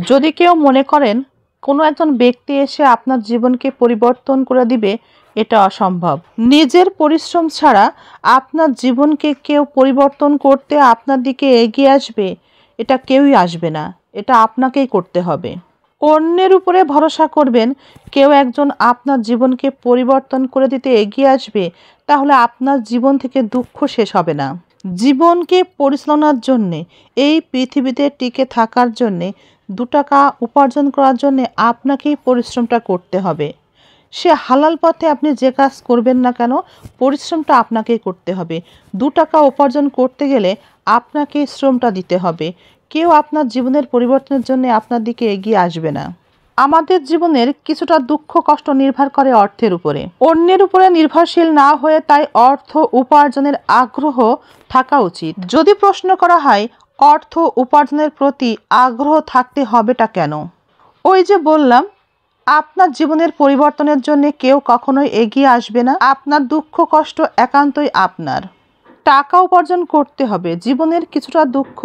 যদি কেউ মনে করেন কোনো একজন ব্যক্তি এসে আপনার জীবনকে পরিবর্তন করে দিবে, এটা অসম্ভব। নিজের পরিশ্রম ছাড়া আপনার জীবনকে কেউ পরিবর্তন করতে আপনার দিকে এগিয়ে আসবে, এটা কেউই আসবে না। এটা আপনাকেই করতে হবে। অন্যের উপরে ভরসা করবেন কেউ একজন আপনার জীবনকে পরিবর্তন করে দিতে এগিয়ে আসবে, তাহলে আপনার জীবন থেকে দুঃখ শেষ হবে না। জীবনকে পরিচালনার জন্যে, এই পৃথিবীতে টিকে থাকার জন্যে, 2 টাকা উপার্জন করার জন্যে আপনাকেই পরিশ্রমটা করতে হবে। সে হালাল পথে আপনি যে কাজ করবেন না কেন, পরিশ্রমটা আপনাকেই করতে হবে। 2 টাকা উপার্জন করতে গেলে আপনাকেই শ্রমটা দিতে হবে। কেউ আপনার জীবনের পরিবর্তনের জন্য আপনার দিকে এগিয়ে আসবে না। আমাদের জীবনের কিছুটা দুঃখ কষ্ট নির্ভর করে অর্থের উপরে। অন্যের উপরে নির্ভরশীল না হয়ে তাই অর্থ উপার্জনের আগ্রহ থাকা উচিত। যদি প্রশ্ন করা হয় অর্থ উপার্জনের প্রতি আগ্রহ থাকতে হবেটা কেন, ওই যে বললাম, আপনার জীবনের পরিবর্তনের জন্য কেউ কখনোই এগিয়ে আসবে না। আপনার দুঃখ কষ্ট একান্তই আপনার। টাকা উপার্জন করতে হবে। জীবনের কিছুটা দুঃখ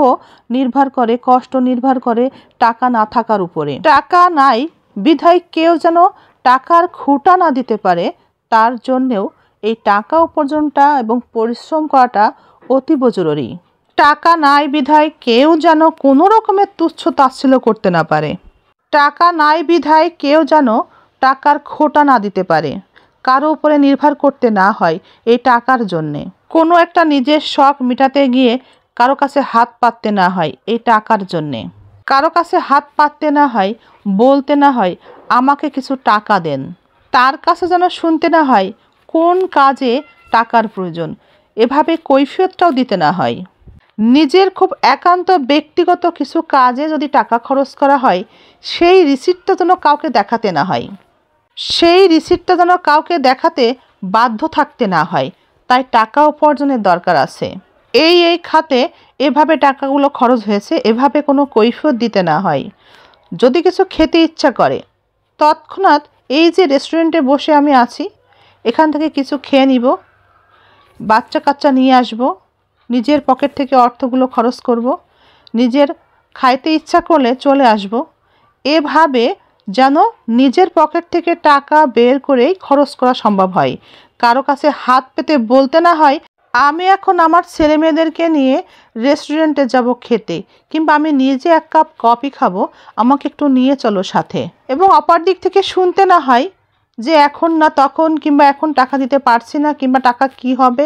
নির্ভর করে, কষ্ট নির্ভর করে টাকা না থাকার উপরে। টাকা নাই বিধায় কেউ যেন টাকার খুঁটা না দিতে পারে, তার জন্যেও এই টাকা উপার্জনটা এবং পরিশ্রম করাটা অতীব জরুরি। টাকা নাই বিধায় কেউ যেন কোনো রকমের তুচ্ছ তাচ্ছিল্য করতে না পারে। টাকা নাই বিধায় কেউ যেন টাকার খোঁটা না দিতে পারে, কারো উপরে নির্ভর করতে না হয় এই টাকার জন্যে। কোনো একটা নিজের শখ মেটাতে গিয়ে কারো কাছে হাত পাততে না হয় এই টাকার জন্যে। কারো কাছে হাত পাততে না হয়, বলতে না হয় আমাকে কিছু টাকা দেন। তার কাছে যেন শুনতে না হয় কোন কাজে টাকার প্রয়োজন, এভাবে কৈফিয়তটাও দিতে না হয়। নিজের খুব একান্ত ব্যক্তিগত কিছু কাজে যদি টাকা খরচ করা হয়, সেই রিসিপ্টটা যেন কাউকে দেখাতে না হয়। সেই রিসিপ্টটা যেন কাউকে দেখাতে বাধ্য থাকতে না হয়। তাই টাকা উপার্জনের দরকার আছে। এই খাতে এভাবে টাকাগুলো খরচ হয়েছে, এভাবে কোনো কৈফিয়ত দিতে না হয়। যদি কিছু খেতে ইচ্ছা করে, তৎক্ষণাৎ এই যে রেস্টুরেন্টে বসে আমি আছি, এখান থেকে কিছু খেয়ে নিব, বাচ্চা কাচ্চা নিয়ে আসব, নিজের পকেট থেকে অর্থগুলো খরচ করব, নিজের খাইতে ইচ্ছা করলে চলে আসব। এভাবে যেন নিজের পকেট থেকে টাকা বের করেই খরচ করা সম্ভব হয়। কারো কাছে হাত পেতে বলতে না হয় আমি এখন আমার ছেলে মেয়েদেরকে নিয়ে রেস্টুরেন্টে যাব খেতে, কিংবা আমি নিজে 1 কাপ কফি খাবো, আমাকে একটু নিয়ে চলো সাথে। এবং অপর দিক থেকে শুনতে না হয় যে এখন না তখন, কিংবা এখন টাকা দিতে পারছি না, কিংবা টাকা কি হবে,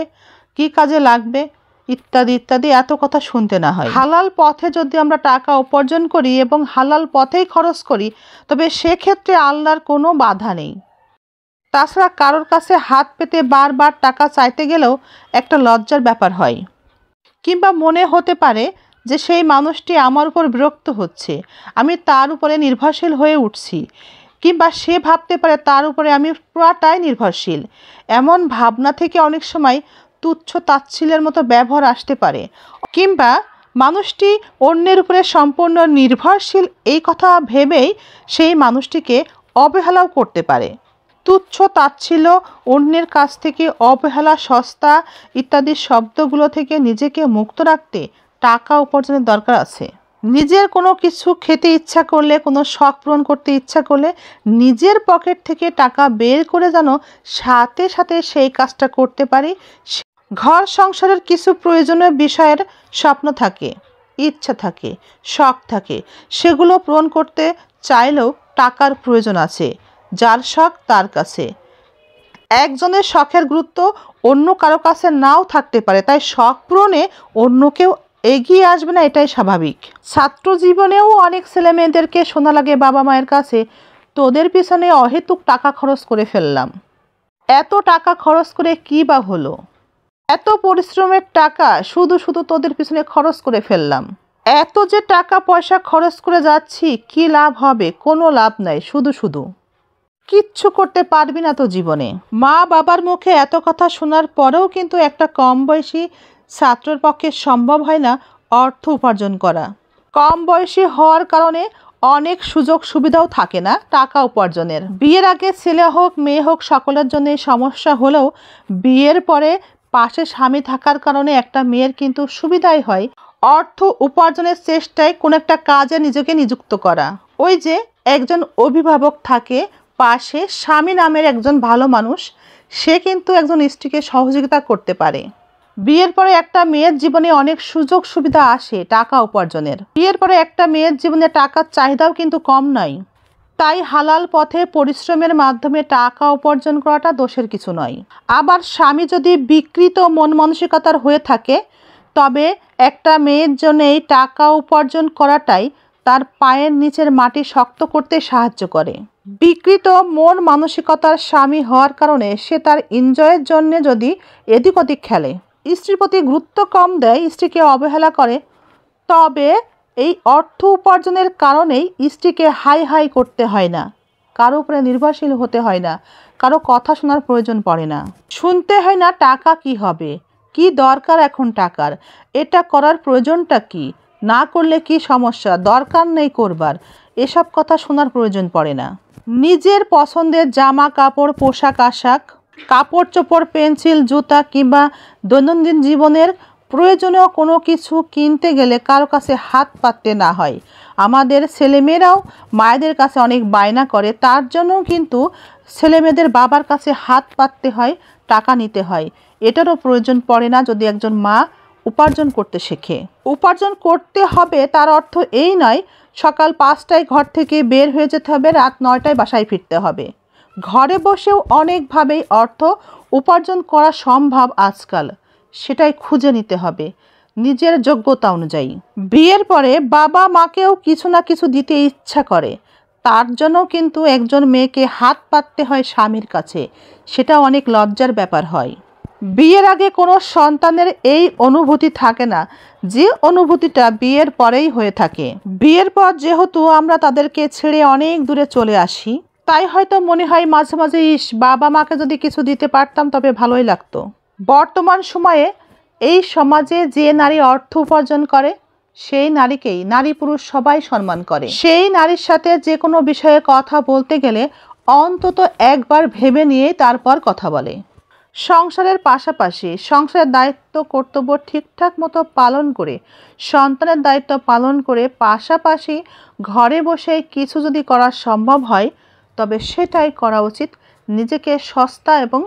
কি কাজে লাগবে, ইত্যাদি ইত্যাদি এত কথা শুনতে না হয়। হালাল পথে যদি আমরা টাকা উপার্জন করি এবং হালাল পথেই খরচ করি, তবে সেক্ষেত্রে আল্লাহর কোনো বাধা নেই। তাছাড়া কারোর কাছে হাত পেতে বারবার টাকা চাইতে গেলেও একটা লজ্জার ব্যাপার হয়, কিংবা মনে হতে পারে যে সেই মানুষটি আমার উপর বিরক্ত হচ্ছে, আমি তার উপরে নির্ভরশীল হয়ে উঠছি, কিংবা সে ভাবতে পারে তার উপরে আমি পুরাটাই নির্ভরশীল। এমন ভাবনা থেকে অনেক সময় তুচ্ছ তাচ্ছিল্যের মতো ব্যবহার আসতে পারে, কিংবা মানুষটি অন্যের উপরে সম্পূর্ণ নির্ভরশীল এই কথা ভেবেই সেই মানুষটিকে অবহেলাও করতে পারে। তুচ্ছ তাচ্ছিল্য, অন্যের কাছ থেকে অবহেলা, সস্তা ইত্যাদি শব্দগুলো থেকে নিজেকে মুক্ত রাখতে টাকা উপার্জনের দরকার আছে। নিজের কোনো কিছু খেতে ইচ্ছা করলে, কোনো শখ পূরণ করতে ইচ্ছা করলে নিজের পকেট থেকে টাকা বের করে যেন সাথে সাথে সেই কাজটা করতে পারি। ঘর সংসারের কিছু প্রয়োজনীয় বিষয়ের স্বপ্ন থাকে, ইচ্ছা থাকে, শখ থাকে, সেগুলো পূরণ করতে চাইলেও টাকার প্রয়োজন আছে। যার শখ তার কাছে। একজনের শখের গুরুত্ব অন্য কারো কাছে নাও থাকতে পারে, তাই শখ পূরণে অন্য কেউ এগিয়ে আসবে না, এটাই স্বাভাবিক। ছাত্র জীবনেও অনেক ছেলে মেয়েদেরকে শোনা লাগে বাবা মায়ের কাছে, তোদের পিছনে অহেতুক টাকা খরচ করে ফেললাম, এত টাকা খরচ করে কী বা হলো, এত পরিশ্রমের টাকা শুধু শুধু তোদের পিছনে খরচ করে ফেললাম, এত যে টাকা পয়সা খরচ করে যাচ্ছি কি লাভ হবে, কোনো লাভ নাই, শুধু শুধু কিচ্ছু করতে পারবি না তো জীবনে। মা বাবার মুখে এত কথা শোনার পরেও কিন্তু একটা কম বয়সী ছাত্রের পক্ষে সম্ভব হয় না অর্থ উপার্জন করা। কম বয়সী হওয়ার কারণে অনেক সুযোগ সুবিধাও থাকে না টাকা উপার্জনের। বিয়ের আগে ছেলে হোক মেয়ে হোক সকলের জন্য সমস্যা হলেও বিয়ের পরে পাশে স্বামী থাকার কারণে একটা মেয়ের কিন্তু সুবিধাই হয় অর্থ উপার্জনের চেষ্টায় কোনো একটা কাজে নিজেকে নিযুক্ত করা। ওই যে একজন অভিভাবক থাকে পাশে, স্বামী নামের একজন ভালো মানুষ, সে কিন্তু একজন স্ত্রীকে সহযোগিতা করতে পারে। বিয়ের পরে একটা মেয়ের জীবনে অনেক সুযোগ সুবিধা আসে টাকা উপার্জনের। বিয়ের পরে একটা মেয়ের জীবনে টাকার চাহিদাও কিন্তু কম নয়। তাই হালাল পথে পরিশ্রমের মাধ্যমে টাকা উপার্জন করাটা দোষের কিছু নয়। আবার স্বামী যদি বিকৃত মন মানসিকতার হয়ে থাকে, তবে একটা মেয়ের জন্য এই টাকা উপার্জন করাটাই তার পায়ের নিচের মাটি শক্ত করতে সাহায্য করে। বিকৃত মন মানসিকতার স্বামী হওয়ার কারণে সে তার এনজয়ের জন্য যদি এদিক ওদিক খেলে, স্ত্রীর প্রতি গুরুত্ব কম দেয়, স্ত্রীকে অবহেলা করে, তবে এই অর্থ উপার্জনের কারণেই স্ত্রীকে হাই হাই করতে হয় না, কারো উপরে নির্ভরশীল হতে হয় না, কারো কথা শোনার প্রয়োজন পড়ে না, শুনতে হয় না টাকা কি হবে, কি দরকার এখন টাকার, এটা করার প্রয়োজনটা কি, না করলে কি সমস্যা, দরকার নেই করবার, এসব কথা শোনার প্রয়োজন পড়ে না। নিজের পছন্দের জামা কাপড়, পোশাক আশাক, কাপড় চোপড়, পেন্সিল, জুতা কিংবা দৈনন্দিন জীবনের প্রয়োজনীয় কোনো কিছু কিনতে গেলে কারো কাছে হাত পাততে না হয়। আমাদের ছেলেমেয়েরাও মায়েদের কাছে অনেক বায়না করে, তার জন্যও কিন্তু ছেলেমেয়েদের বাবার কাছে হাত পাততে হয়, টাকা নিতে হয়। এটারও প্রয়োজন পড়ে না যদি একজন মা উপার্জন করতে শেখে। উপার্জন করতে হবে তার অর্থ এই নয় সকাল 5টায় ঘর থেকে বের হয়ে যেতে হবে, রাত 9টায় বাসায় ফিরতে হবে। ঘরে বসেও অনেকভাবেই অর্থ উপার্জন করা সম্ভব আজকাল, সেটাই খুঁজে নিতে হবে নিজের যোগ্যতা অনুযায়ী। বিয়ের পরে বাবা মাকেও কিছু না কিছু দিতে ইচ্ছা করে, তার জন্য কিন্তু একজন মেয়েকে হাত পাততে হয় স্বামীর কাছে, সেটা অনেক লজ্জার ব্যাপার হয়। বিয়ের আগে কোনো সন্তানের এই অনুভূতি থাকে না, যে অনুভূতিটা বিয়ের পরেই হয়ে থাকে। বিয়ের পর যেহেতু আমরা তাদেরকে ছেড়ে অনেক দূরে চলে আসি, তাই হয়তো মনে হয় মাঝে মাঝে বাবা মাকে যদি কিছু দিতে পারতাম তবে ভালোই লাগতো। বর্তমান সময়ে এই সমাজে যে নারী অর্থ উপার্জন করে সেই নারীকেই নারী পুরুষ সবাই সম্মান করে। সেই নারীর সাথে যে কোনো বিষয়ে কথা বলতে গেলে অন্তত একবার ভেবে নিয়ে তারপর কথা বলে। সংসারের পাশাপাশি সংসারের দায়িত্ব কর্তব্য ঠিকঠাক মতো পালন করে, সন্তানের দায়িত্ব পালন করে, পাশাপাশি ঘরে বসে কিছু যদি করা সম্ভব হয় তবে সেটাই করা উচিত। নিজেকে সস্তা এবং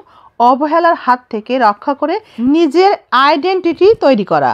অবহেলার হাত থেকে রক্ষা করে নিজের আইডেন্টিটি তৈরি করা।